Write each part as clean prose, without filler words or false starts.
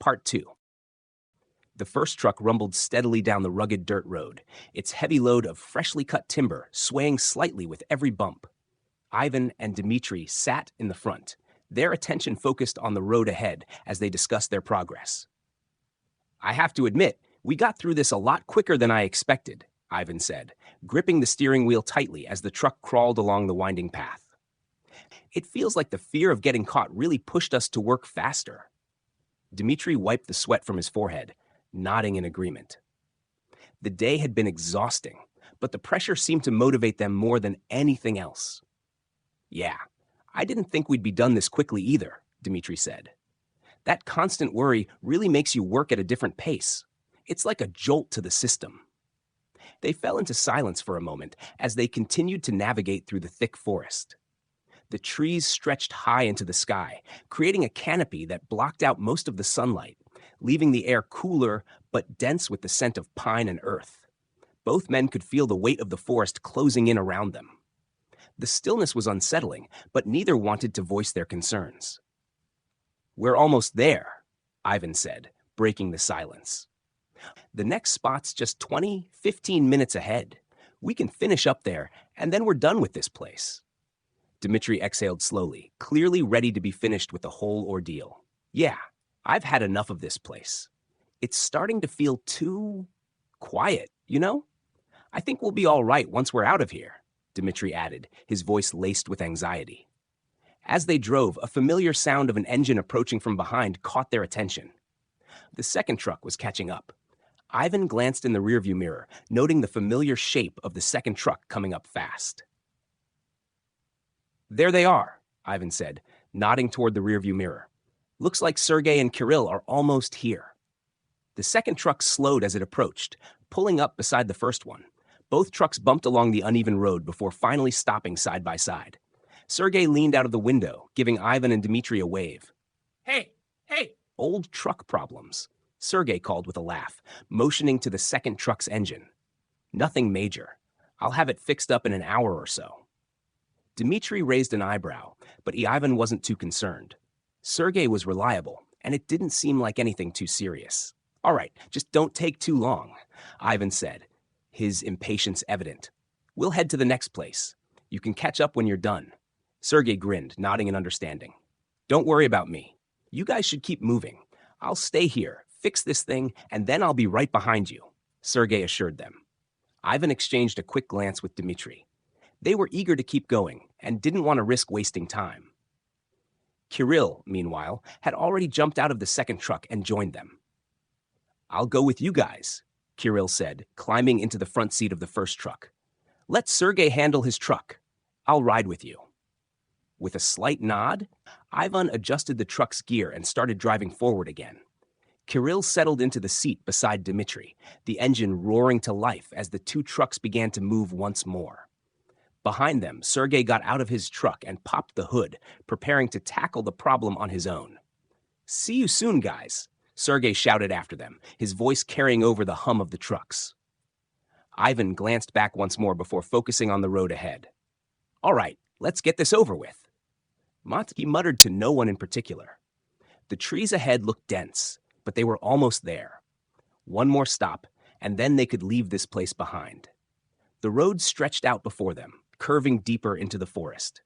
Part 2. The first truck rumbled steadily down the rugged dirt road, its heavy load of freshly cut timber swaying slightly with every bump. Ivan and Dmitri sat in the front, their attention focused on the road ahead as they discussed their progress. "I have to admit, we got through this a lot quicker than I expected," Ivan said, gripping the steering wheel tightly as the truck crawled along the winding path. "It feels like the fear of getting caught really pushed us to work faster." Dmitri wiped the sweat from his forehead, nodding in agreement. The day had been exhausting, but the pressure seemed to motivate them more than anything else. "Yeah, I didn't think we'd be done this quickly either," Dmitri said. "That constant worry really makes you work at a different pace. It's like a jolt to the system." They fell into silence for a moment as they continued to navigate through the thick forest. The trees stretched high into the sky, creating a canopy that blocked out most of the sunlight, leaving the air cooler but dense with the scent of pine and earth. Both men could feel the weight of the forest closing in around them. The stillness was unsettling, but neither wanted to voice their concerns. "We're almost there," Ivan said, breaking the silence. "The next spot's just 15 minutes ahead. We can finish up there, and then we're done with this place." Dmitri exhaled slowly, clearly ready to be finished with the whole ordeal. "Yeah, I've had enough of this place. It's starting to feel too quiet, you know? I think we'll be all right once we're out of here," Dmitri added, his voice laced with anxiety. As they drove, a familiar sound of an engine approaching from behind caught their attention. The second truck was catching up. Ivan glanced in the rearview mirror, noting the familiar shape of the second truck coming up fast. "There they are," Ivan said, nodding toward the rearview mirror. "Looks like Sergei and Kirill are almost here." The second truck slowed as it approached, pulling up beside the first one. Both trucks bumped along the uneven road before finally stopping side by side. Sergei leaned out of the window, giving Ivan and Dmitri a wave. "Hey, hey!" "Old truck problems," Sergei called with a laugh, motioning to the second truck's engine. "Nothing major. I'll have it fixed up in an hour or so." Dmitri raised an eyebrow, but Ivan wasn't too concerned. Sergei was reliable, and it didn't seem like anything too serious. "All right, just don't take too long," Ivan said, his impatience evident. "We'll head to the next place. You can catch up when you're done." Sergei grinned, nodding in understanding. "Don't worry about me. You guys should keep moving. I'll stay here, fix this thing, and then I'll be right behind you," Sergei assured them. Ivan exchanged a quick glance with Dmitri. They were eager to keep going and didn't want to risk wasting time. Kirill, meanwhile, had already jumped out of the second truck and joined them. "I'll go with you guys," Kirill said, climbing into the front seat of the first truck. "Let Sergei handle his truck. I'll ride with you." With a slight nod, Ivan adjusted the truck's gear and started driving forward again. Kirill settled into the seat beside Dmitri, the engine roaring to life as the two trucks began to move once more. Behind them, Sergei got out of his truck and popped the hood, preparing to tackle the problem on his own. "See you soon, guys," Sergei shouted after them, his voice carrying over the hum of the trucks. Ivan glanced back once more before focusing on the road ahead. "All right, let's get this over with." He muttered to no one in particular. The trees ahead looked dense, but they were almost there. One more stop, and then they could leave this place behind. The road stretched out before them, curving deeper into the forest.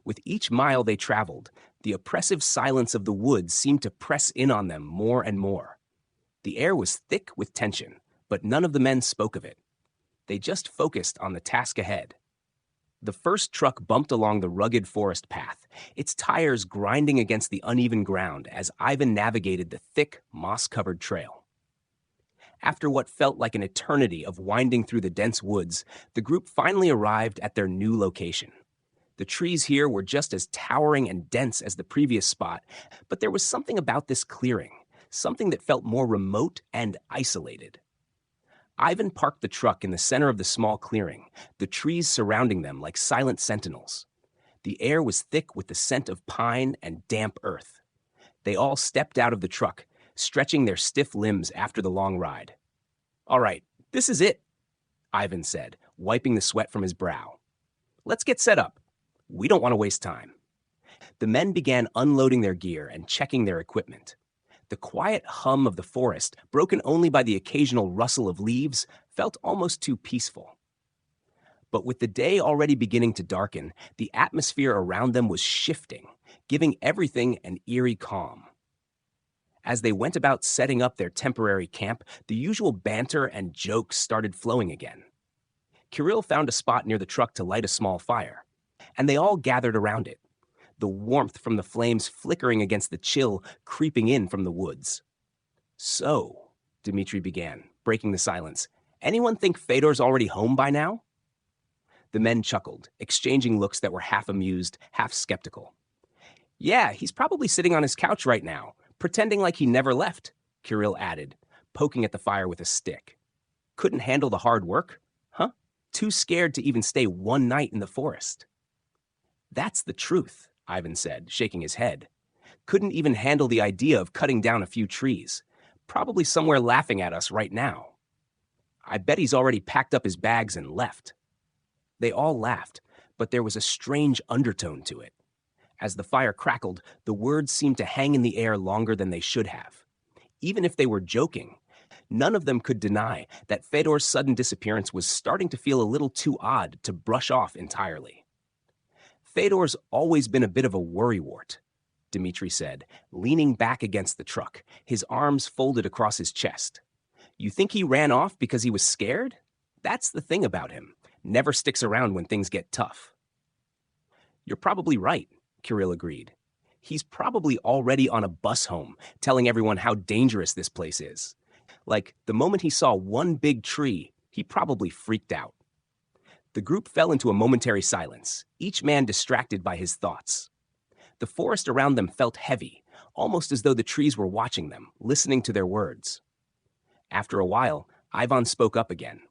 With each mile they traveled, the oppressive silence of the woods seemed to press in on them more and more. The air was thick with tension, but none of the men spoke of it. They just focused on the task ahead. The first truck bumped along the rugged forest path, its tires grinding against the uneven ground as Ivan navigated the thick, moss-covered trail. After what felt like an eternity of winding through the dense woods, the group finally arrived at their new location. The trees here were just as towering and dense as the previous spot, but there was something about this clearing, something that felt more remote and isolated. Ivan parked the truck in the center of the small clearing, the trees surrounding them like silent sentinels. The air was thick with the scent of pine and damp earth. They all stepped out of the truck, stretching their stiff limbs after the long ride. "All right, this is it," Ivan said, wiping the sweat from his brow. "Let's get set up. We don't want to waste time." The men began unloading their gear and checking their equipment. The quiet hum of the forest, broken only by the occasional rustle of leaves, felt almost too peaceful. But with the day already beginning to darken, the atmosphere around them was shifting, giving everything an eerie calm. As they went about setting up their temporary camp, the usual banter and jokes started flowing again. Kirill found a spot near the truck to light a small fire, and they all gathered around it, the warmth from the flames flickering against the chill creeping in from the woods. "So," Dmitri began, breaking the silence, "anyone think Fedor's already home by now?" The men chuckled, exchanging looks that were half amused, half skeptical. "Yeah, he's probably sitting on his couch right now, pretending like he never left," Kirill added, poking at the fire with a stick. "Couldn't handle the hard work? Huh? Too scared to even stay one night in the forest." "That's the truth," Ivan said, shaking his head. "Couldn't even handle the idea of cutting down a few trees. Probably somewhere laughing at us right now. I bet he's already packed up his bags and left." They all laughed, but there was a strange undertone to it. As the fire crackled, the words seemed to hang in the air longer than they should have. Even if they were joking, none of them could deny that Fedor's sudden disappearance was starting to feel a little too odd to brush off entirely. "Fedor's always been a bit of a worrywart," Dmitri said, leaning back against the truck, his arms folded across his chest. "You think he ran off because he was scared? That's the thing about him. Never sticks around when things get tough." "You're probably right," Kirill agreed. "He's probably already on a bus home, telling everyone how dangerous this place is. Like, the moment he saw one big tree, he probably freaked out." The group fell into a momentary silence, each man distracted by his thoughts. The forest around them felt heavy, almost as though the trees were watching them, listening to their words. After a while, Ivan spoke up again.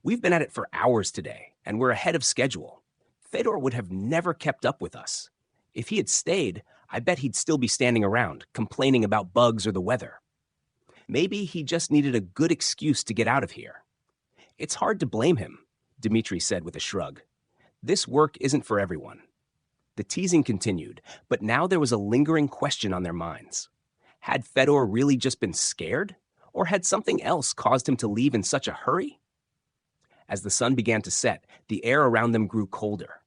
"We've been at it for hours today, and we're ahead of schedule. Fedor would have never kept up with us. If he had stayed, I bet he'd still be standing around, complaining about bugs or the weather. Maybe he just needed a good excuse to get out of here. It's hard to blame him," Dmitri said with a shrug. "This work isn't for everyone." The teasing continued, but now there was a lingering question on their minds. Had Fedor really just been scared? Or had something else caused him to leave in such a hurry? As the sun began to set, the air around them grew colder.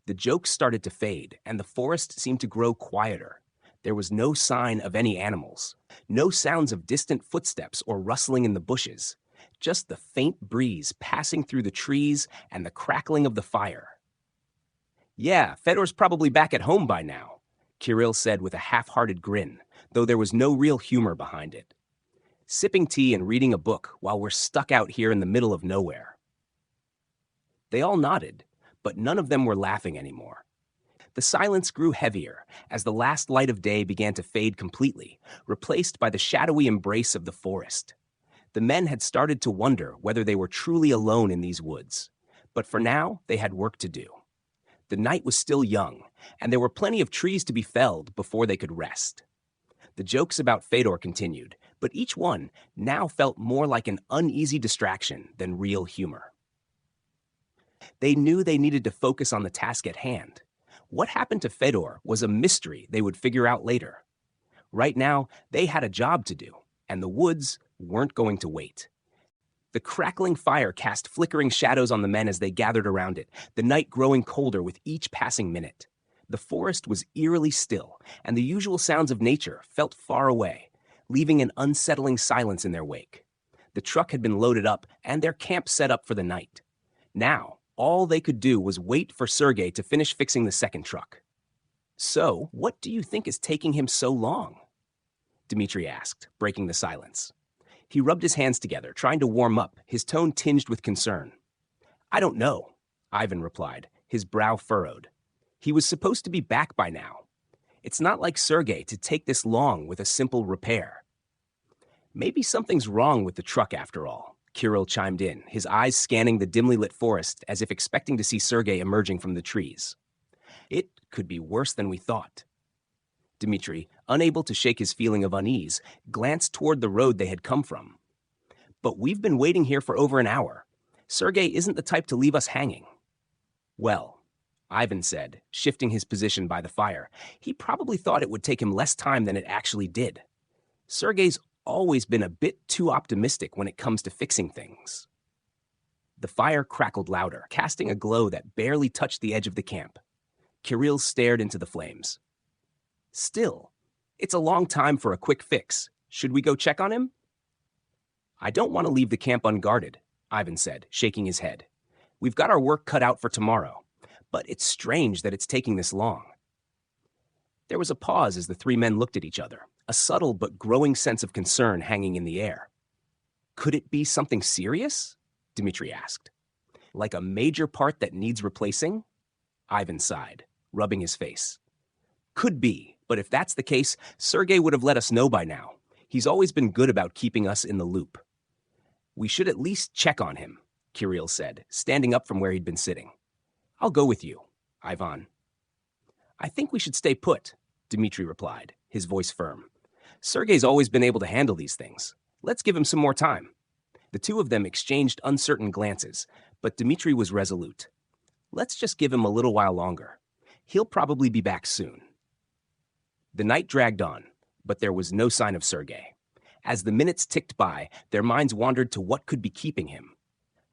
The jokes started to fade, and the forest seemed to grow quieter. There was no sign of any animals, no sounds of distant footsteps or rustling in the bushes, just the faint breeze passing through the trees and the crackling of the fire. "Yeah, Fedor's probably back at home by now," Kirill said with a half-hearted grin, though there was no real humor behind it. "Sipping tea and reading a book while we're stuck out here in the middle of nowhere." They all nodded, but none of them were laughing anymore. The silence grew heavier as the last light of day began to fade completely, replaced by the shadowy embrace of the forest. The men had started to wonder whether they were truly alone in these woods, but for now they had work to do. The night was still young, and there were plenty of trees to be felled before they could rest. The jokes about Fedor continued, but each one now felt more like an uneasy distraction than real humor. They knew they needed to focus on the task at hand. What happened to Fedor was a mystery they would figure out later. Right now, they had a job to do, and the woods weren't going to wait. The crackling fire cast flickering shadows on the men as they gathered around it, the night growing colder with each passing minute. The forest was eerily still, and the usual sounds of nature felt far away, leaving an unsettling silence in their wake. The truck had been loaded up, and their camp set up for the night. Now, all they could do was wait for Sergei to finish fixing the second truck. "So, what do you think is taking him so long?" Dmitri asked, breaking the silence. He rubbed his hands together, trying to warm up, his tone tinged with concern. "I don't know," Ivan replied, his brow furrowed. "He was supposed to be back by now. It's not like Sergei to take this long with a simple repair." "Maybe something's wrong with the truck after all," Kirill chimed in, his eyes scanning the dimly lit forest as if expecting to see Sergei emerging from the trees. "It could be worse than we thought." Dmitri, unable to shake his feeling of unease, glanced toward the road they had come from. "But we've been waiting here for over an hour. Sergei isn't the type to leave us hanging." "Well," Ivan said, shifting his position by the fire, "he probably thought it would take him less time than it actually did. Sergey's always been a bit too optimistic when it comes to fixing things. The fire crackled louder, casting a glow that barely touched the edge of the camp. Kirill stared into the flames. Still, it's a long time for a quick fix. Should we go check on him? I don't want to leave the camp unguarded, Ivan said, shaking his head. We've got our work cut out for tomorrow, but it's strange that it's taking this long. There was a pause as the three men looked at each other, a subtle but growing sense of concern hanging in the air. Could it be something serious? Dmitri asked. Like a major part that needs replacing? Ivan sighed, rubbing his face. Could be, but if that's the case, Sergey would have let us know by now. He's always been good about keeping us in the loop. We should at least check on him, Kirill said, standing up from where he'd been sitting. I'll go with you, Ivan. I think we should stay put, Dmitri replied, his voice firm. Sergey's always been able to handle these things. Let's give him some more time. The two of them exchanged uncertain glances, but Dmitri was resolute. Let's just give him a little while longer. He'll probably be back soon. The night dragged on, but there was no sign of Sergey. As the minutes ticked by, their minds wandered to what could be keeping him.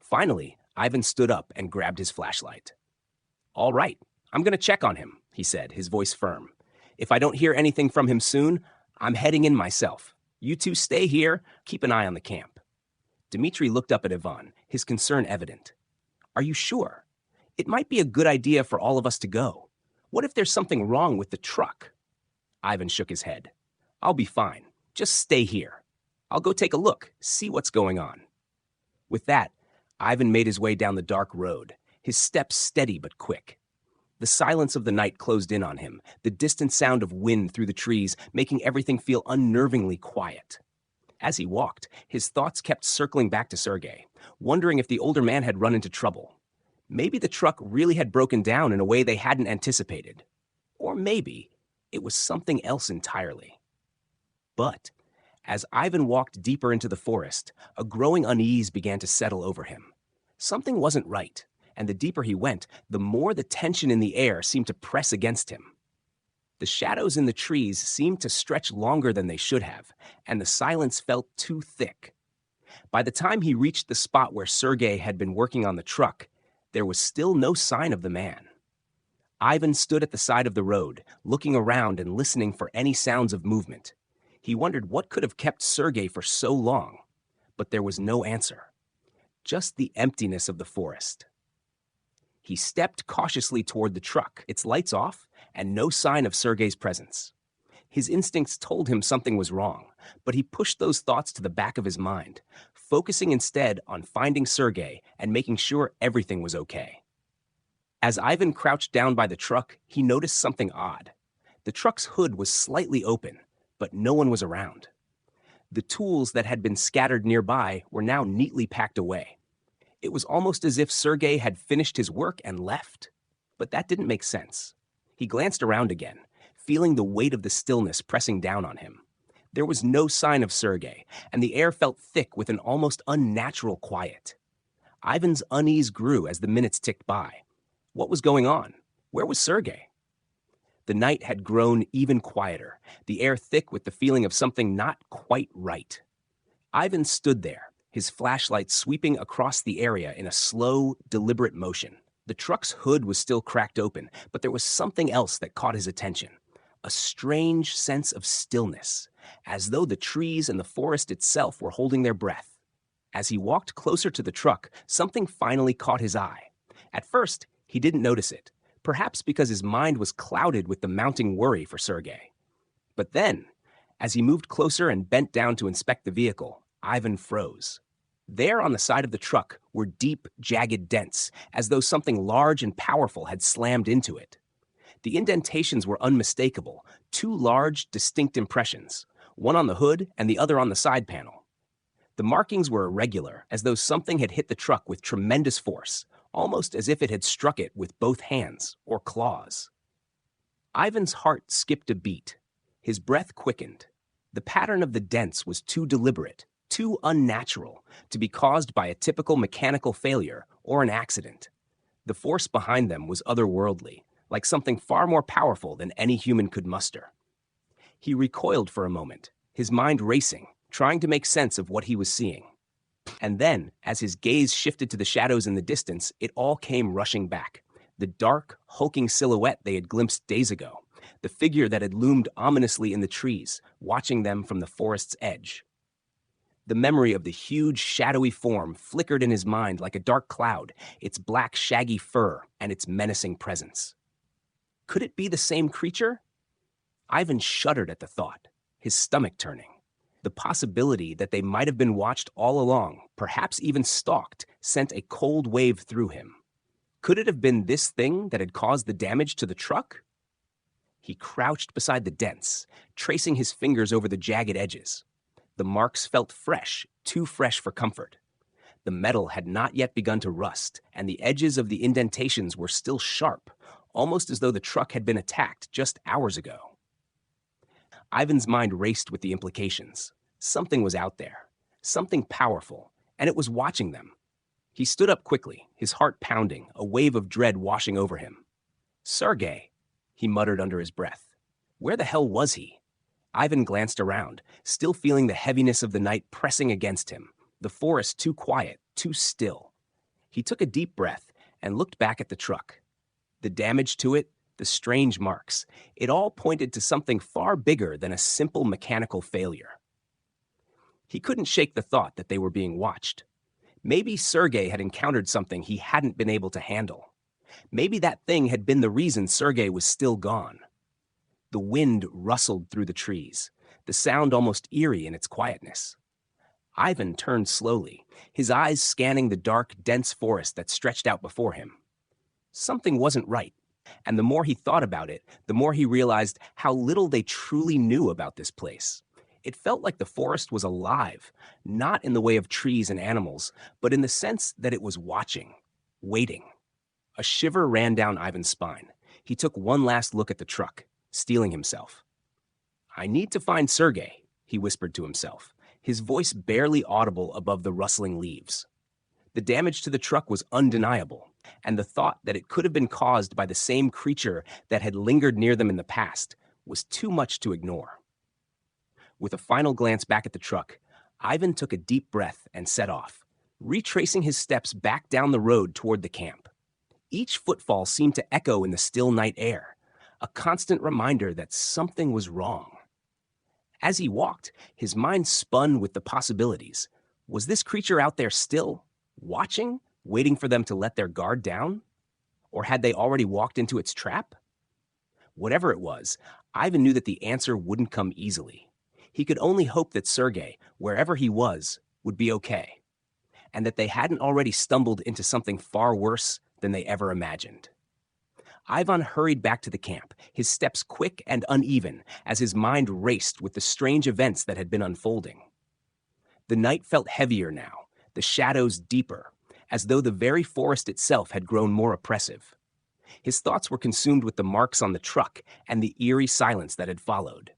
Finally, Ivan stood up and grabbed his flashlight. All right, I'm going to check on him, he said, his voice firm. If I don't hear anything from him soon, I'm heading in myself. You two stay here, keep an eye on the camp. Dmitri looked up at Ivan, his concern evident. Are you sure? It might be a good idea for all of us to go. What if there's something wrong with the truck? Ivan shook his head. I'll be fine. Just stay here. I'll go take a look, see what's going on. With that, Ivan made his way down the dark road, his steps steady but quick. The silence of the night closed in on him, the distant sound of wind through the trees making everything feel unnervingly quiet. As he walked, his thoughts kept circling back to Sergey, wondering if the older man had run into trouble. Maybe the truck really had broken down in a way they hadn't anticipated. Or maybe it was something else entirely. But as Ivan walked deeper into the forest, a growing unease began to settle over him. Something wasn't right, and the deeper he went, the more the tension in the air seemed to press against him. The shadows in the trees seemed to stretch longer than they should have, and the silence felt too thick. By the time he reached the spot where Sergey had been working on the truck, there was still no sign of the man. Ivan stood at the side of the road, looking around and listening for any sounds of movement. He wondered what could have kept Sergey for so long, but there was no answer. Just the emptiness of the forest. He stepped cautiously toward the truck, its lights off, and no sign of Sergey's presence. His instincts told him something was wrong, but he pushed those thoughts to the back of his mind, focusing instead on finding Sergey and making sure everything was okay. As Ivan crouched down by the truck, he noticed something odd. The truck's hood was slightly open, but no one was around. The tools that had been scattered nearby were now neatly packed away. It was almost as if Sergey had finished his work and left. But that didn't make sense. He glanced around again, feeling the weight of the stillness pressing down on him. There was no sign of Sergey, and the air felt thick with an almost unnatural quiet. Ivan's unease grew as the minutes ticked by. What was going on? Where was Sergey? The night had grown even quieter, the air thick with the feeling of something not quite right. Ivan stood there, his flashlight sweeping across the area in a slow, deliberate motion. The truck's hood was still cracked open, but there was something else that caught his attention. A strange sense of stillness, as though the trees and the forest itself were holding their breath. As he walked closer to the truck, something finally caught his eye. At first, he didn't notice it, perhaps because his mind was clouded with the mounting worry for Sergey. But then, as he moved closer and bent down to inspect the vehicle, Ivan froze. There on the side of the truck were deep, jagged dents, as though something large and powerful had slammed into it. The indentations were unmistakable, two large, distinct impressions, one on the hood and the other on the side panel. The markings were irregular, as though something had hit the truck with tremendous force, almost as if it had struck it with both hands or claws. Ivan's heart skipped a beat. His breath quickened. The pattern of the dents was too deliberate, too unnatural to be caused by a typical mechanical failure or an accident. The force behind them was otherworldly, like something far more powerful than any human could muster. He recoiled for a moment, his mind racing, trying to make sense of what he was seeing. And then, as his gaze shifted to the shadows in the distance, it all came rushing back. The dark, hulking silhouette they had glimpsed days ago. The figure that had loomed ominously in the trees, watching them from the forest's edge. The memory of the huge, shadowy form flickered in his mind like a dark cloud, its black, shaggy fur and its menacing presence. Could it be the same creature? Ivan shuddered at the thought, his stomach turning. The possibility that they might have been watched all along, perhaps even stalked, sent a cold wave through him. Could it have been this thing that had caused the damage to the truck? He crouched beside the dents, tracing his fingers over the jagged edges. The marks felt fresh, too fresh for comfort. The metal had not yet begun to rust, and the edges of the indentations were still sharp, almost as though the truck had been attacked just hours ago. Ivan's mind raced with the implications. Something was out there, something powerful, and it was watching them. He stood up quickly, his heart pounding, a wave of dread washing over him. Sergei, he muttered under his breath. Where the hell was he? Ivan glanced around, still feeling the heaviness of the night pressing against him, the forest too quiet, too still. He took a deep breath and looked back at the truck. The damage to it, the strange marks, it all pointed to something far bigger than a simple mechanical failure. He couldn't shake the thought that they were being watched. Maybe Sergei had encountered something he hadn't been able to handle. Maybe that thing had been the reason Sergei was still gone. The wind rustled through the trees, the sound almost eerie in its quietness. Ivan turned slowly, his eyes scanning the dark, dense forest that stretched out before him. Something wasn't right, and the more he thought about it, the more he realized how little they truly knew about this place. It felt like the forest was alive, not in the way of trees and animals, but in the sense that it was watching, waiting. A shiver ran down Ivan's spine. He took one last look at the truck, steeling himself. I need to find Sergei, he whispered to himself, his voice barely audible above the rustling leaves. The damage to the truck was undeniable, and the thought that it could have been caused by the same creature that had lingered near them in the past was too much to ignore. With a final glance back at the truck, Ivan took a deep breath and set off, retracing his steps back down the road toward the camp. Each footfall seemed to echo in the still night air, a constant reminder that something was wrong. As he walked, his mind spun with the possibilities. Was this creature out there still, watching, waiting for them to let their guard down? Or had they already walked into its trap? Whatever it was, Ivan knew that the answer wouldn't come easily. He could only hope that Sergei, wherever he was, would be okay, and that they hadn't already stumbled into something far worse than they ever imagined. Ivan hurried back to the camp, his steps quick and uneven as his mind raced with the strange events that had been unfolding. The night felt heavier now, the shadows deeper, as though the very forest itself had grown more oppressive. His thoughts were consumed with the marks on the truck and the eerie silence that had followed.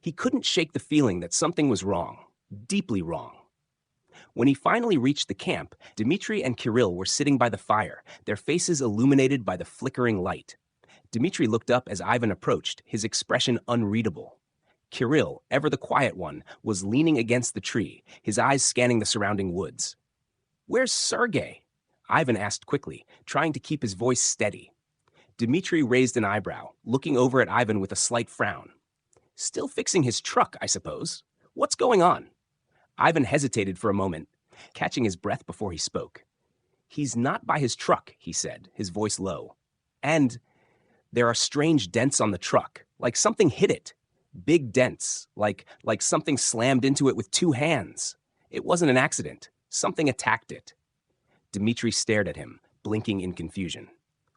He couldn't shake the feeling that something was wrong, deeply wrong. When he finally reached the camp, Dmitri and Kirill were sitting by the fire, their faces illuminated by the flickering light. Dmitri looked up as Ivan approached, his expression unreadable. Kirill, ever the quiet one, was leaning against the tree, his eyes scanning the surrounding woods. "Where's Sergei?" Ivan asked quickly, trying to keep his voice steady. Dmitri raised an eyebrow, looking over at Ivan with a slight frown. "Still fixing his truck, I suppose. What's going on?" Ivan hesitated for a moment, catching his breath before he spoke. "He's not by his truck," he said, his voice low. "And there are strange dents on the truck, like something hit it. Big dents, like something slammed into it with two hands. It wasn't an accident. Something attacked it." Dmitri stared at him, blinking in confusion.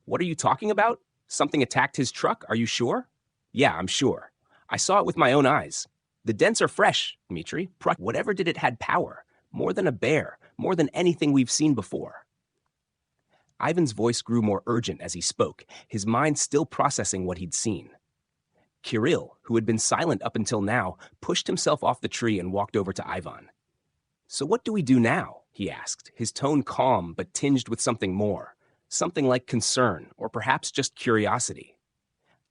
"What are you talking about? Something attacked his truck, are you sure?" "Yeah, I'm sure. I saw it with my own eyes. The dents are fresh, Dmitri. Whatever did it had power, more than a bear, more than anything we've seen before." Ivan's voice grew more urgent as he spoke, his mind still processing what he'd seen. Kirill, who had been silent up until now, pushed himself off the tree and walked over to Ivan. "So what do we do now?" he asked, his tone calm but tinged with something more, something like concern or perhaps just curiosity.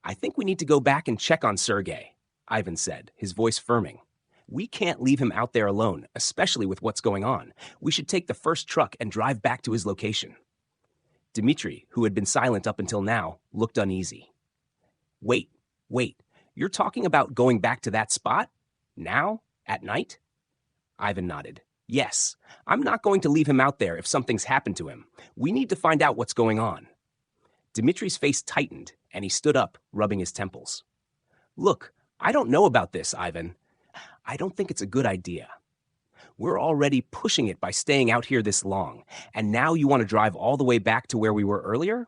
"I think we need to go back and check on Sergei," Ivan said, his voice firming. We can't leave him out there alone, especially with what's going on. We should take the first truck and drive back to his location. Dmitri, who had been silent up until now, looked uneasy. Wait, you're talking about going back to that spot? Now? At night? Ivan nodded. Yes, I'm not going to leave him out there if something's happened to him. We need to find out what's going on. Dmitri's face tightened, and he stood up, rubbing his temples. Look, I don't know about this, Ivan. I don't think it's a good idea. We're already pushing it by staying out here this long, and now you want to drive all the way back to where we were earlier?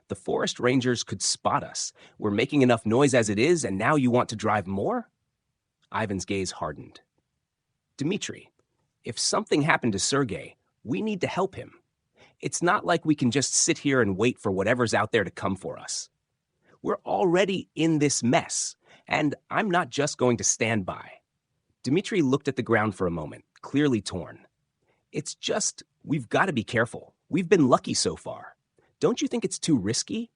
The forest rangers could spot us. We're making enough noise as it is, and now you want to drive more? Ivan's gaze hardened. Dmitri, if something happened to Sergei, we need to help him. It's not like we can just sit here and wait for whatever's out there to come for us. We're already in this mess, and I'm not just going to stand by. Dmitri looked at the ground for a moment, clearly torn. It's just, we've got to be careful. We've been lucky so far. Don't you think it's too risky?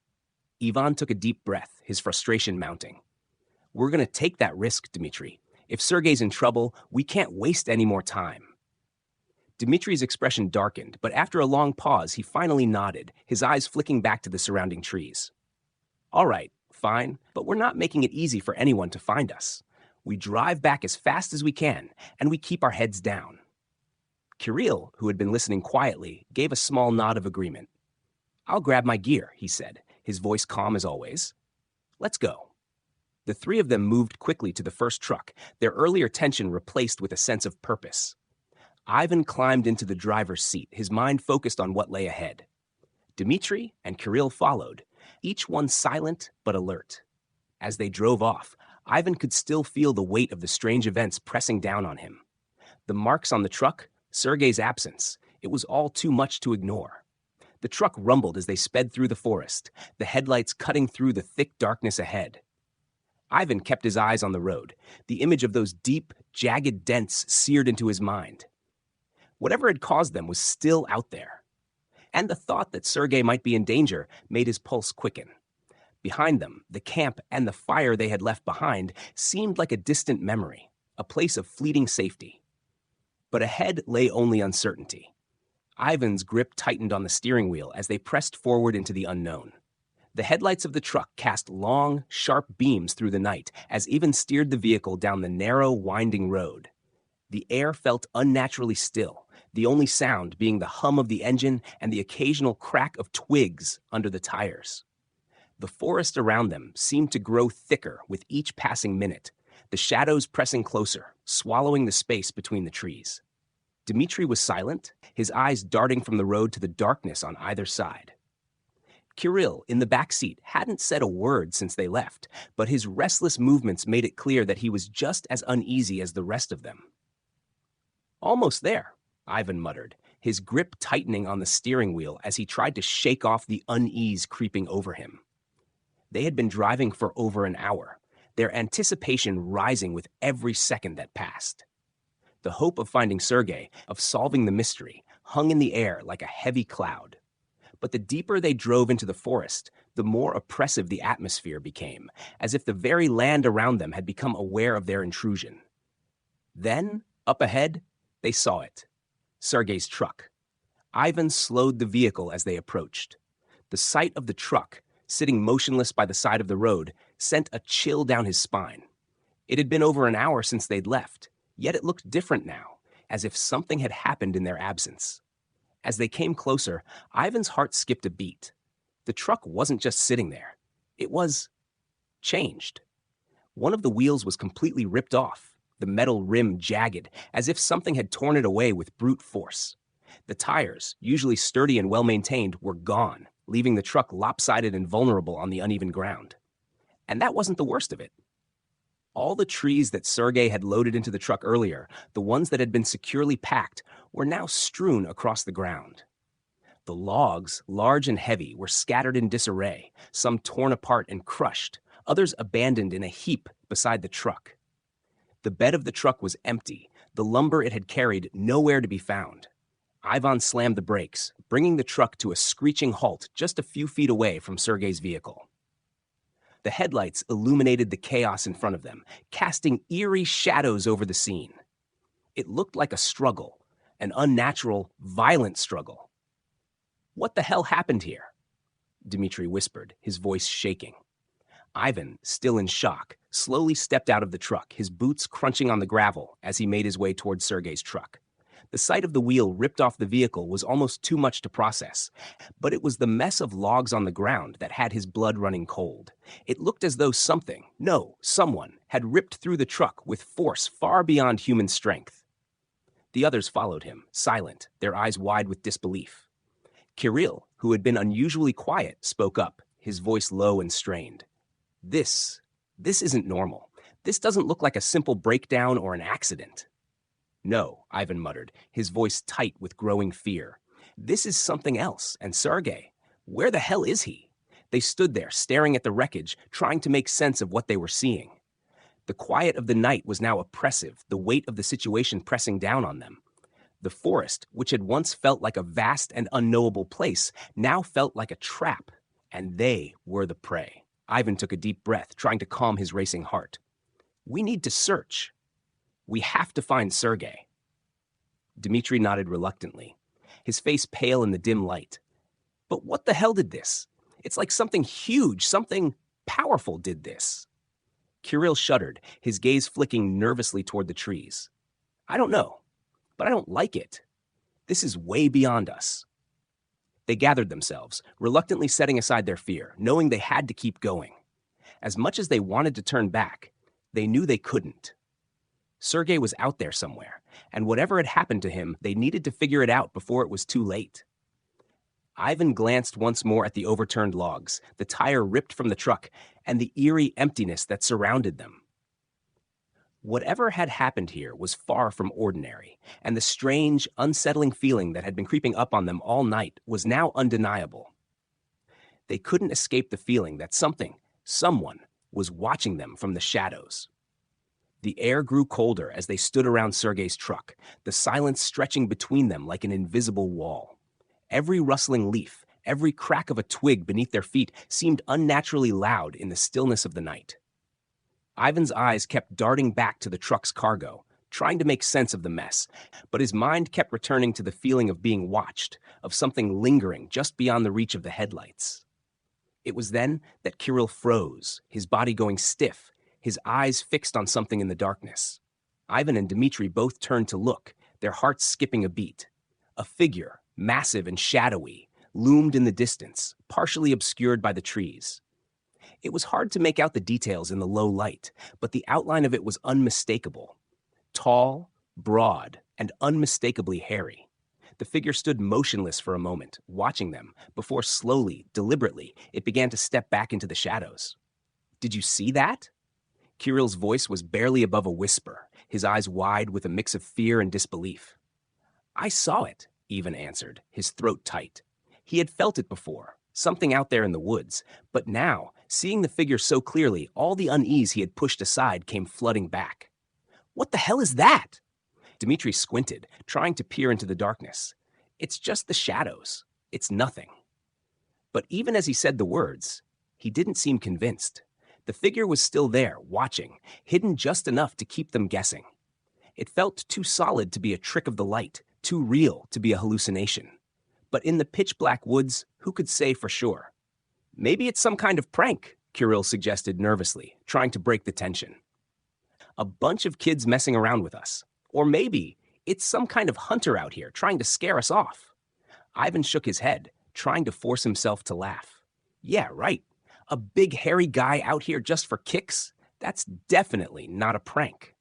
Ivan took a deep breath, his frustration mounting. We're going to take that risk, Dmitri. If Sergei's in trouble, we can't waste any more time. Dmitri's expression darkened, but after a long pause, he finally nodded, his eyes flicking back to the surrounding trees. All right, fine, but we're not making it easy for anyone to find us. We drive back as fast as we can, and we keep our heads down. Kirill, who had been listening quietly, gave a small nod of agreement. I'll grab my gear, he said, his voice calm as always. Let's go. The three of them moved quickly to the first truck, their earlier tension replaced with a sense of purpose. Ivan climbed into the driver's seat, his mind focused on what lay ahead. Dmitri and Kirill followed, each one silent but alert. As they drove off, Ivan could still feel the weight of the strange events pressing down on him. The marks on the truck, Sergei's absence, it was all too much to ignore. The truck rumbled as they sped through the forest, the headlights cutting through the thick darkness ahead. Ivan kept his eyes on the road, the image of those deep, jagged dents seared into his mind. Whatever had caused them was still out there. And the thought that Sergei might be in danger made his pulse quicken. Behind them, the camp and the fire they had left behind seemed like a distant memory, a place of fleeting safety. But ahead lay only uncertainty. Ivan's grip tightened on the steering wheel as they pressed forward into the unknown. The headlights of the truck cast long, sharp beams through the night as Ivan steered the vehicle down the narrow, winding road. The air felt unnaturally still, the only sound being the hum of the engine and the occasional crack of twigs under the tires. The forest around them seemed to grow thicker with each passing minute, the shadows pressing closer, swallowing the space between the trees. Dmitri was silent, his eyes darting from the road to the darkness on either side. Kirill, in the back seat, hadn't said a word since they left, but his restless movements made it clear that he was just as uneasy as the rest of them. Almost there, Ivan muttered, his grip tightening on the steering wheel as he tried to shake off the unease creeping over him. They had been driving for over an hour, their anticipation rising with every second that passed. The hope of finding Sergei, of solving the mystery, hung in the air like a heavy cloud. But the deeper they drove into the forest, the more oppressive the atmosphere became, as if the very land around them had become aware of their intrusion. Then, up ahead, they saw it. Sergei's truck. Ivan slowed the vehicle as they approached. The sight of the truck, sitting motionless by the side of the road, sent a chill down his spine. It had been over an hour since they'd left, yet it looked different now, as if something had happened in their absence. As they came closer, Ivan's heart skipped a beat. The truck wasn't just sitting there. It was changed. One of the wheels was completely ripped off, the metal rim jagged, as if something had torn it away with brute force. The tires, usually sturdy and well-maintained, were gone, leaving the truck lopsided and vulnerable on the uneven ground. And that wasn't the worst of it. All the trees that Sergei had loaded into the truck earlier, the ones that had been securely packed, were now strewn across the ground. The logs, large and heavy, were scattered in disarray, some torn apart and crushed, others abandoned in a heap beside the truck. The bed of the truck was empty, the lumber it had carried nowhere to be found. Ivan slammed the brakes, bringing the truck to a screeching halt just a few feet away from Sergei's vehicle. The headlights illuminated the chaos in front of them, casting eerie shadows over the scene. It looked like a struggle, an unnatural, violent struggle. "What the hell happened here?" Dmitri whispered, his voice shaking. Ivan, still in shock, slowly stepped out of the truck, his boots crunching on the gravel as he made his way towards Sergei's truck. The sight of the wheel ripped off the vehicle was almost too much to process, but it was the mess of logs on the ground that had his blood running cold. It looked as though someone had ripped through the truck with force far beyond human strength. The others followed him, silent, their eyes wide with disbelief. Kirill, who had been unusually quiet, spoke up, his voice low and strained. This isn't normal. This doesn't look like a simple breakdown or an accident." "No," Ivan muttered, his voice tight with growing fear. "This is something else, and Sergei, where the hell is he?" They stood there, staring at the wreckage, trying to make sense of what they were seeing. The quiet of the night was now oppressive, the weight of the situation pressing down on them. The forest, which had once felt like a vast and unknowable place, now felt like a trap, and they were the prey. Ivan took a deep breath, trying to calm his racing heart. "We need to search. We have to find Sergei." Dmitri nodded reluctantly, his face pale in the dim light. "But what the hell did this? It's like something huge, something powerful did this." Kirill shuddered, his gaze flicking nervously toward the trees. "I don't know, but I don't like it. This is way beyond us." They gathered themselves, reluctantly setting aside their fear, knowing they had to keep going. As much as they wanted to turn back, they knew they couldn't. Sergei was out there somewhere, and whatever had happened to him, they needed to figure it out before it was too late. Ivan glanced once more at the overturned logs, the tire ripped from the truck, and the eerie emptiness that surrounded them. Whatever had happened here was far from ordinary, and the strange, unsettling feeling that had been creeping up on them all night was now undeniable. They couldn't escape the feeling that someone, was watching them from the shadows. The air grew colder as they stood around Sergei's truck, the silence stretching between them like an invisible wall. Every rustling leaf, every crack of a twig beneath their feet seemed unnaturally loud in the stillness of the night. Ivan's eyes kept darting back to the truck's cargo, trying to make sense of the mess, but his mind kept returning to the feeling of being watched, of something lingering just beyond the reach of the headlights. It was then that Kirill froze, his body going stiff, his eyes fixed on something in the darkness. Ivan and Dmitri both turned to look, their hearts skipping a beat. A figure, massive and shadowy, loomed in the distance, partially obscured by the trees. It was hard to make out the details in the low light, but the outline of it was unmistakable. Tall, broad, and unmistakably hairy. The figure stood motionless for a moment, watching them, before slowly, deliberately, it began to step back into the shadows. "Did you see that?" Kirill's voice was barely above a whisper, his eyes wide with a mix of fear and disbelief. "I saw it," Ivan answered, his throat tight. He had felt it before, something out there in the woods, but now, seeing the figure so clearly, all the unease he had pushed aside came flooding back. "What the hell is that?" Dmitri squinted, trying to peer into the darkness. "It's just the shadows. It's nothing." But even as he said the words, he didn't seem convinced. The figure was still there, watching, hidden just enough to keep them guessing. It felt too solid to be a trick of the light, too real to be a hallucination. But in the pitch-black woods, who could say for sure? "Maybe it's some kind of prank," Kirill suggested nervously, trying to break the tension. "A bunch of kids messing around with us. Or maybe it's some kind of hunter out here trying to scare us off." Ivan shook his head, trying to force himself to laugh. "Yeah, right. A big hairy guy out here just for kicks? That's definitely not a prank."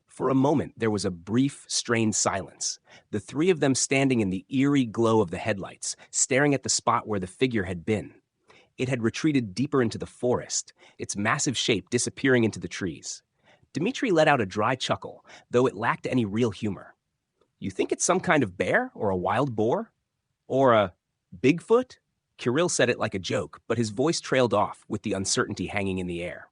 For a moment, there was a brief, strained silence, the three of them standing in the eerie glow of the headlights, staring at the spot where the figure had been. It had retreated deeper into the forest, its massive shape disappearing into the trees. Dmitri let out a dry chuckle, though it lacked any real humor. "You think it's some kind of bear or a wild boar? Or a Bigfoot?" Kirill said it like a joke, but his voice trailed off with the uncertainty hanging in the air.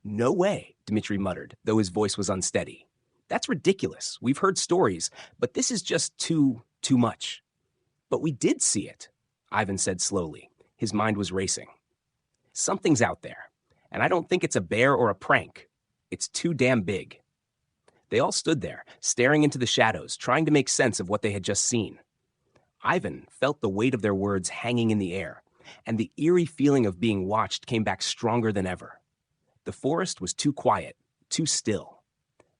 "No way," Dmitri muttered, though his voice was unsteady. "That's ridiculous. We've heard stories, but this is just too much." "But we did see it," Ivan said slowly. His mind was racing. "Something's out there. And I don't think it's a bear or a prank. It's too damn big. They all stood there, staring into the shadows, trying to make sense of what they had just seen. Ivan felt the weight of their words hanging in the air, and the eerie feeling of being watched came back stronger than ever. The forest was too quiet, too still.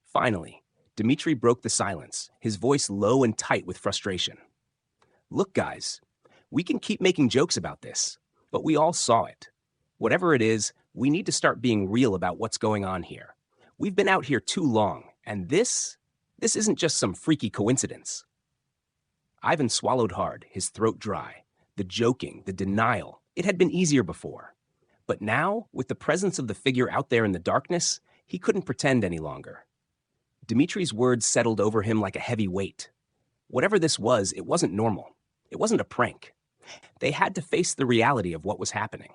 Finally, Dmitri broke the silence, his voice low and tight with frustration. Look, guys, we can keep making jokes about this, but we all saw it. Whatever it is, we need to start being real about what's going on here. We've been out here too long, and this isn't just some freaky coincidence. Ivan swallowed hard, his throat dry. The joking, the denial, it had been easier before. But now, with the presence of the figure out there in the darkness, he couldn't pretend any longer. Dmitri's words settled over him like a heavy weight. Whatever this was, it wasn't normal. It wasn't a prank. They had to face the reality of what was happening.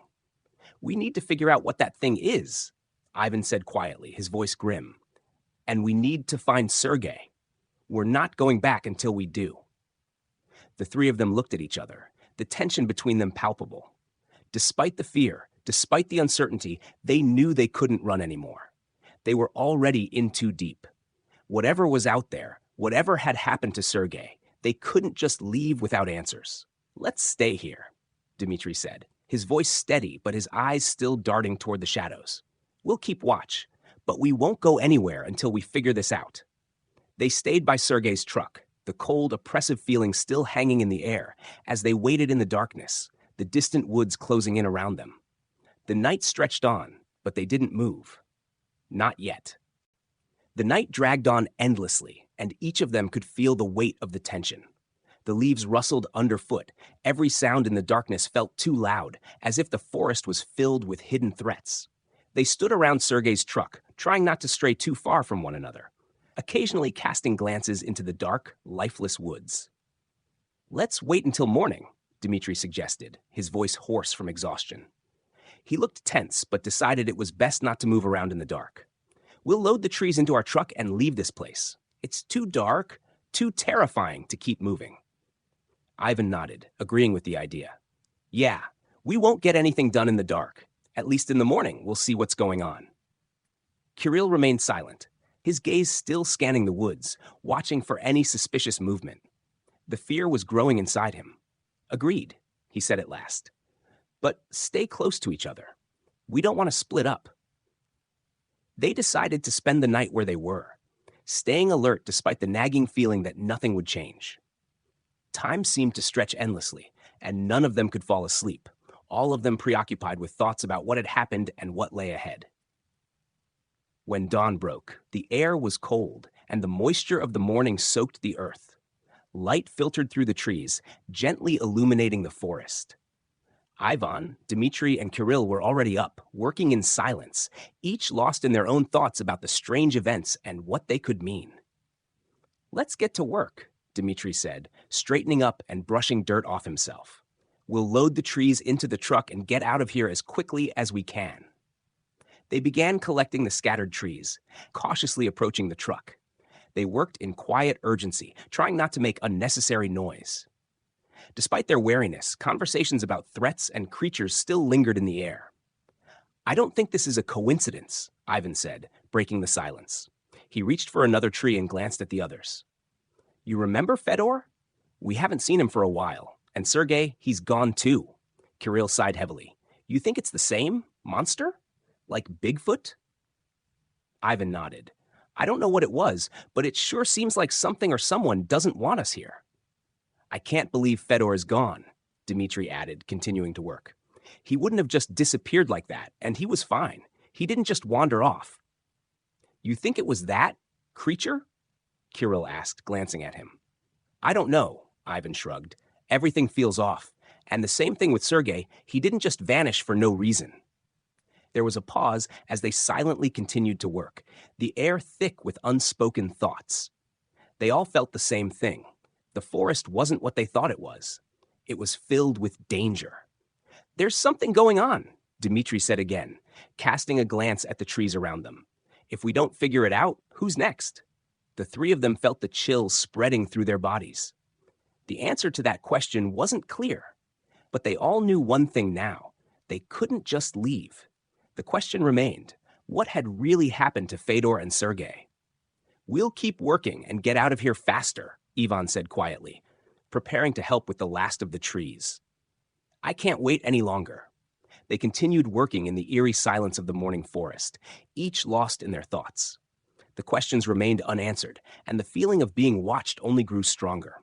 We need to figure out what that thing is, Ivan said quietly, his voice grim. And we need to find Sergei. We're not going back until we do. The three of them looked at each other, the tension between them palpable. Despite the fear, despite the uncertainty, they knew they couldn't run anymore. They were already in too deep. Whatever was out there, whatever had happened to Sergei, they couldn't just leave without answers. Let's stay here, Dmitri said, his voice steady but his eyes still darting toward the shadows. We'll keep watch, but we won't go anywhere until we figure this out. They stayed by Sergei's truck, the cold, oppressive feeling still hanging in the air as they waited in the darkness, the distant woods closing in around them. The night stretched on, but they didn't move. Not yet. The night dragged on endlessly, and each of them could feel the weight of the tension. The leaves rustled underfoot. Every sound in the darkness felt too loud, as if the forest was filled with hidden threats. They stood around Sergei's truck, trying not to stray too far from one another, occasionally casting glances into the dark, lifeless woods. Let's wait until morning, Dmitri suggested, his voice hoarse from exhaustion. He looked tense, but decided it was best not to move around in the dark. We'll load the trees into our truck and leave this place. It's too dark, too terrifying to keep moving. Ivan nodded, agreeing with the idea. Yeah, we won't get anything done in the dark. At least in the morning, we'll see what's going on. Kirill remained silent, his gaze still scanning the woods, watching for any suspicious movement. The fear was growing inside him. Agreed, he said at last. But stay close to each other. We don't want to split up. They decided to spend the night where they were, staying alert despite the nagging feeling that nothing would change. Time seemed to stretch endlessly, and none of them could fall asleep, all of them preoccupied with thoughts about what had happened and what lay ahead. When dawn broke, the air was cold, and the moisture of the morning soaked the earth. Light filtered through the trees, gently illuminating the forest. Ivan, Dmitri, and Kirill were already up, working in silence, each lost in their own thoughts about the strange events and what they could mean. Let's get to work, Dmitri said, straightening up and brushing dirt off himself. We'll load the trees into the truck and get out of here as quickly as we can. They began collecting the scattered trees, cautiously approaching the truck. They worked in quiet urgency, trying not to make unnecessary noise. Despite their wariness, conversations about threats and creatures still lingered in the air. I don't think this is a coincidence, Ivan said, breaking the silence. He reached for another tree and glanced at the others. You remember Fedor? We haven't seen him for a while. And Sergei, he's gone too. Kirill sighed heavily. You think it's the same? Monster? Like Bigfoot? Ivan nodded. I don't know what it was, but it sure seems like something or someone doesn't want us here. I can't believe Fedor is gone, Dmitri added, continuing to work. He wouldn't have just disappeared like that, and he was fine. He didn't just wander off. You think it was that creature? Kirill asked, glancing at him. I don't know, Ivan shrugged. Everything feels off. And the same thing with Sergei, he didn't just vanish for no reason. There was a pause as they silently continued to work, the air thick with unspoken thoughts. They all felt the same thing. The forest wasn't what they thought it was. It was filled with danger. There's something going on, Dmitri said again, casting a glance at the trees around them. If we don't figure it out, who's next? The three of them felt the chills spreading through their bodies. The answer to that question wasn't clear, but they all knew one thing now. They couldn't just leave. The question remained, what had really happened to Fedor and Sergei? "We'll keep working and get out of here faster," Ivan said quietly, preparing to help with the last of the trees. "I can't wait any longer." They continued working in the eerie silence of the morning forest, each lost in their thoughts. The questions remained unanswered, and the feeling of being watched only grew stronger.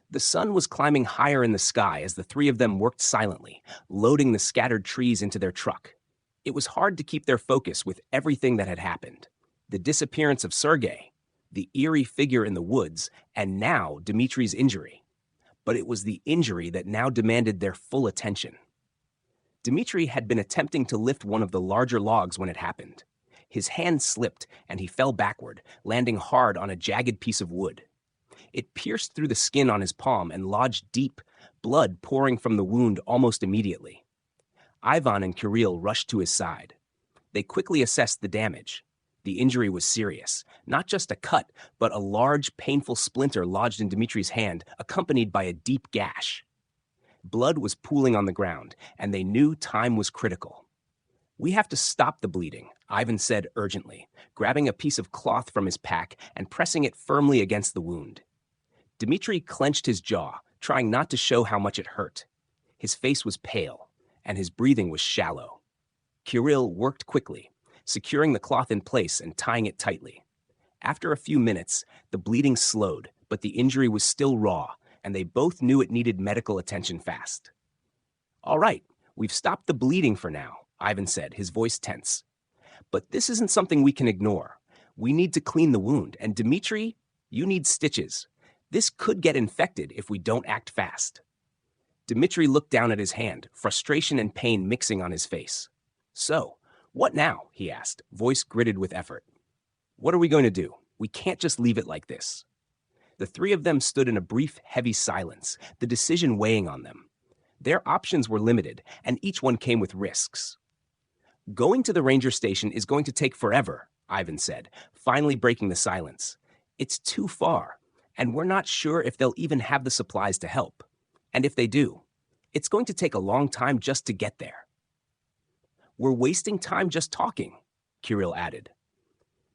The sun was climbing higher in the sky as the three of them worked silently, loading the scattered trees into their truck. It was hard to keep their focus with everything that had happened. The disappearance of Sergei, the eerie figure in the woods, and now Dmitri's injury. But it was the injury that now demanded their full attention. Dmitri had been attempting to lift one of the larger logs when it happened. His hand slipped and he fell backward, landing hard on a jagged piece of wood. It pierced through the skin on his palm and lodged deep, blood pouring from the wound almost immediately. Ivan and Kirill rushed to his side. They quickly assessed the damage. The injury was serious, not just a cut, but a large, painful splinter lodged in Dmitri's hand, accompanied by a deep gash. Blood was pooling on the ground, and they knew time was critical. "We have to stop the bleeding," Ivan said urgently, grabbing a piece of cloth from his pack and pressing it firmly against the wound. Dmitri clenched his jaw, trying not to show how much it hurt. His face was pale, and his breathing was shallow. Kirill worked quickly, securing the cloth in place and tying it tightly. After a few minutes, the bleeding slowed, but the injury was still raw, and they both knew it needed medical attention fast. "All right, we've stopped the bleeding for now," Ivan said, his voice tense. "But this isn't something we can ignore. We need to clean the wound, and Dmitri, you need stitches. This could get infected if we don't act fast." Dmitri looked down at his hand, frustration and pain mixing on his face. "So, what now?" he asked, voice gritted with effort. "What are we going to do? We can't just leave it like this." The three of them stood in a brief, heavy silence, the decision weighing on them. Their options were limited, and each one came with risks. "Going to the ranger station is going to take forever," Ivan said, finally breaking the silence. "It's too far, and we're not sure if they'll even have the supplies to help. And if they do, it's going to take a long time just to get there." "We're wasting time just talking," Kirill added.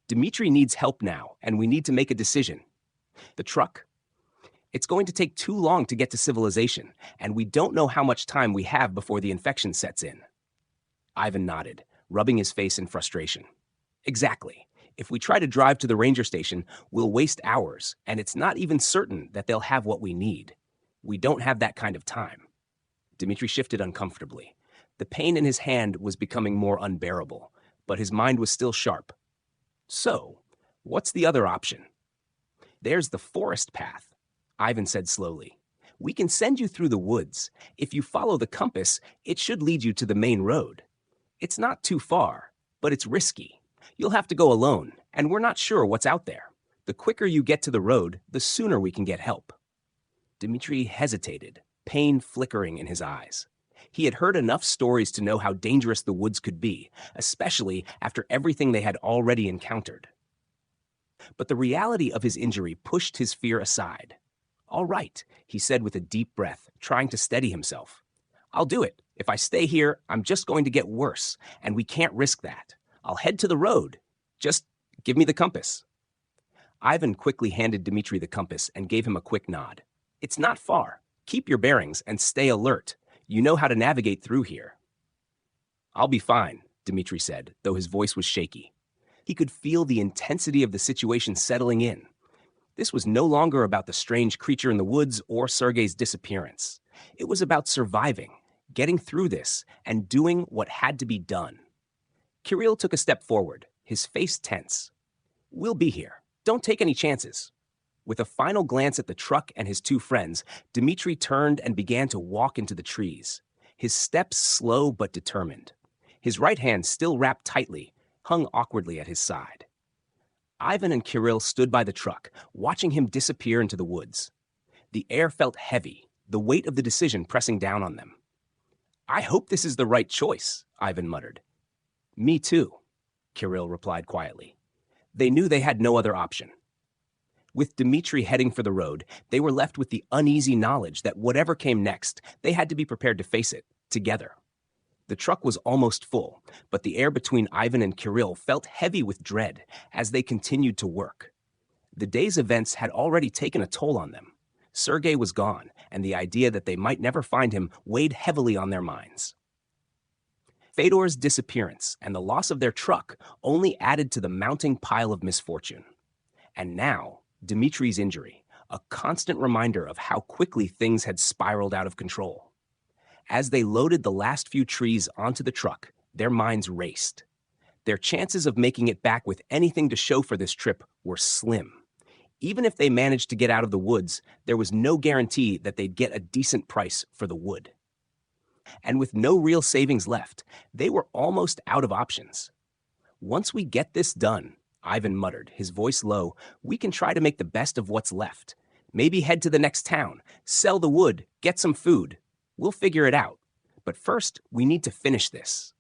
"Dmitri needs help now, and we need to make a decision. The truck? It's going to take too long to get to civilization, and we don't know how much time we have before the infection sets in." Ivan nodded, rubbing his face in frustration. "Exactly. If we try to drive to the ranger station, we'll waste hours, and it's not even certain that they'll have what we need. We don't have that kind of time." Dmitri shifted uncomfortably. The pain in his hand was becoming more unbearable, but his mind was still sharp. "So, what's the other option?" "There's the forest path," Ivan said slowly. "We can send you through the woods. If you follow the compass, it should lead you to the main road. It's not too far, but it's risky. You'll have to go alone, and we're not sure what's out there. The quicker you get to the road, the sooner we can get help." Dmitri hesitated, pain flickering in his eyes. He had heard enough stories to know how dangerous the woods could be, especially after everything they had already encountered. But the reality of his injury pushed his fear aside. "All right," he said with a deep breath, trying to steady himself. "I'll do it. If I stay here, I'm just going to get worse, and we can't risk that. I'll head to the road. Just give me the compass." Ivan quickly handed Dmitri the compass and gave him a quick nod. "It's not far. Keep your bearings and stay alert. You know how to navigate through here." "I'll be fine," Dmitri said, though his voice was shaky. He could feel the intensity of the situation settling in. This was no longer about the strange creature in the woods or Sergei's disappearance. It was about surviving, getting through this, and doing what had to be done. Kirill took a step forward, his face tense. "We'll be here. Don't take any chances." With a final glance at the truck and his two friends, Dmitri turned and began to walk into the trees, his steps slow but determined. His right hand still wrapped tightly, hung awkwardly at his side. Ivan and Kirill stood by the truck, watching him disappear into the woods. The air felt heavy, the weight of the decision pressing down on them. "I hope this is the right choice," Ivan muttered. "Me too," Kirill replied quietly. They knew they had no other option. With Dmitri heading for the road, they were left with the uneasy knowledge that whatever came next, they had to be prepared to face it, together. The truck was almost full, but the air between Ivan and Kirill felt heavy with dread as they continued to work. The day's events had already taken a toll on them. Sergei was gone, and the idea that they might never find him weighed heavily on their minds. Fedor's disappearance and the loss of their truck only added to the mounting pile of misfortune. And now, Dmitri's injury, a constant reminder of how quickly things had spiraled out of control. As they loaded the last few trees onto the truck, their minds raced. Their chances of making it back with anything to show for this trip were slim. Even if they managed to get out of the woods, there was no guarantee that they'd get a decent price for the wood. And with no real savings left, they were almost out of options. Once we get this done, Ivan muttered, his voice low, we can try to make the best of what's left. Maybe head to the next town, sell the wood, get some food. We'll figure it out. But first, we need to finish this.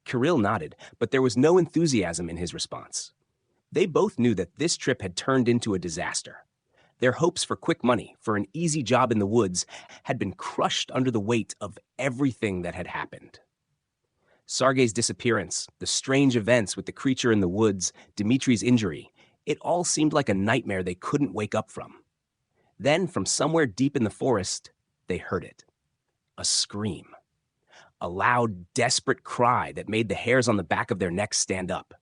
Kirill nodded, but there was no enthusiasm in his response. They both knew that this trip had turned into a disaster. Their hopes for quick money, for an easy job in the woods, had been crushed under the weight of everything that had happened. Sergei's disappearance, the strange events with the creature in the woods, Dmitri's injury, it all seemed like a nightmare they couldn't wake up from. Then, from somewhere deep in the forest, they heard it. A scream. A loud, desperate cry that made the hairs on the back of their necks stand up.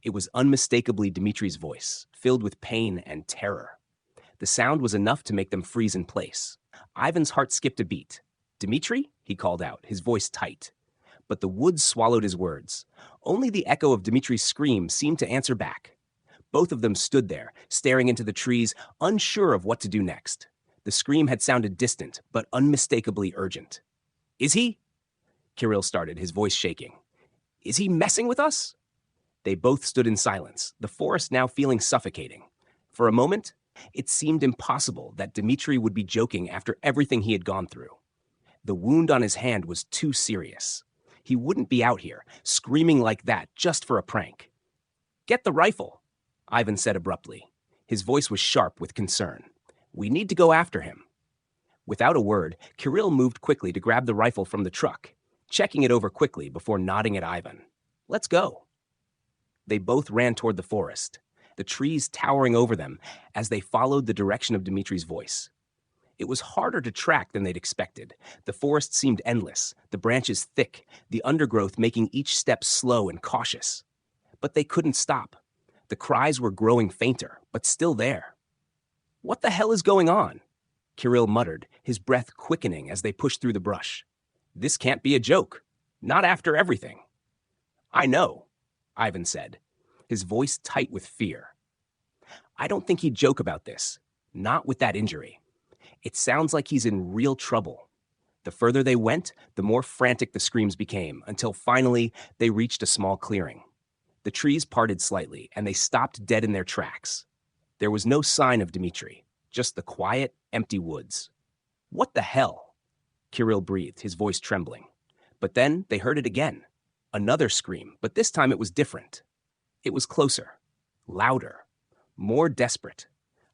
It was unmistakably Dmitri's voice, filled with pain and terror. The sound was enough to make them freeze in place. Ivan's heart skipped a beat. "Dmitri?" he called out, his voice tight. But the woods swallowed his words. Only the echo of Dmitri's scream seemed to answer back. Both of them stood there, staring into the trees, unsure of what to do next. The scream had sounded distant, but unmistakably urgent. "Is he?" Kirill started, his voice shaking. "Is he messing with us?" They both stood in silence, the forest now feeling suffocating. For a moment, it seemed impossible that Dmitri would be joking after everything he had gone through. The wound on his hand was too serious. He wouldn't be out here, screaming like that just for a prank. "Get the rifle," Ivan said abruptly. His voice was sharp with concern. "We need to go after him." Without a word, Kirill moved quickly to grab the rifle from the truck, checking it over quickly before nodding at Ivan. "Let's go." They both ran toward the forest, the trees towering over them as they followed the direction of Dmitri's voice. It was harder to track than they'd expected. The forest seemed endless, the branches thick, the undergrowth making each step slow and cautious. But they couldn't stop. The cries were growing fainter, but still there. "What the hell is going on?" Kirill muttered, his breath quickening as they pushed through the brush. "This can't be a joke. Not after everything." "I know," Ivan said, his voice tight with fear. "I don't think he'd joke about this. Not with that injury. It sounds like he's in real trouble." The further they went, the more frantic the screams became, until finally they reached a small clearing. The trees parted slightly, and they stopped dead in their tracks. There was no sign of Dmitri, just the quiet, empty woods. "What the hell?" Kirill breathed, his voice trembling. But then they heard it again. Another scream, but this time it was different. It was closer, louder, more desperate.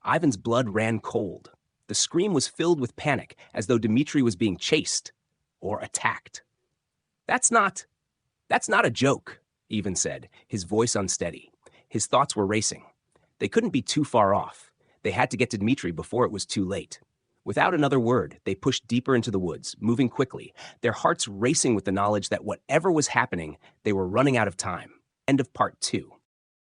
Ivan's blood ran cold. The scream was filled with panic, as though Dmitri was being chased or attacked. That's not a joke," Ivan said, his voice unsteady. His thoughts were racing. They couldn't be too far off. They had to get to Dmitri before it was too late. Without another word, they pushed deeper into the woods, moving quickly, their hearts racing with the knowledge that whatever was happening, they were running out of time. End of part 2.